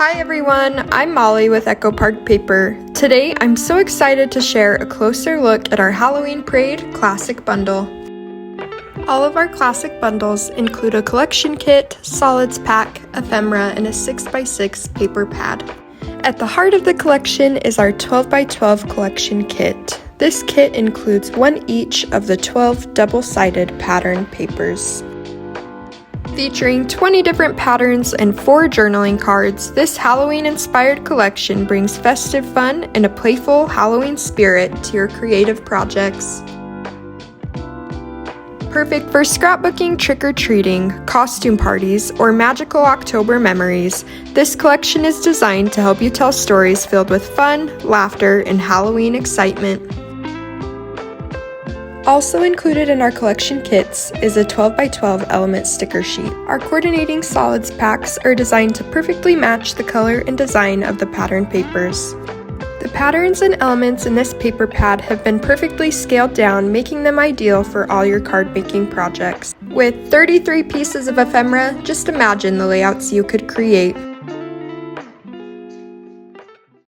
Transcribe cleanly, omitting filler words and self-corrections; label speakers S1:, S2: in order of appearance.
S1: Hi everyone, I'm Molly with Echo Park Paper. Today I'm so excited to share a closer look at our Halloween Parade Classic Bundle. All of our classic bundles include a collection kit, solids pack, ephemera, and a 6x6 paper pad. At the heart of the collection is our 12x12 collection kit. This kit includes one each of the 12 double-sided pattern papers. Featuring 20 different patterns and 4 journaling cards, this Halloween-inspired collection brings festive fun and a playful Halloween spirit to your creative projects. Perfect for scrapbooking, trick-or-treating, costume parties, or magical October memories, this collection is designed to help you tell stories filled with fun, laughter, and Halloween excitement. Also included in our collection kits is a 12x12 element sticker sheet. Our coordinating solids packs are designed to perfectly match the color and design of the pattern papers. The patterns and elements in this paper pad have been perfectly scaled down, making them ideal for all your card making projects. With 33 pieces of ephemera, just imagine the layouts you could create.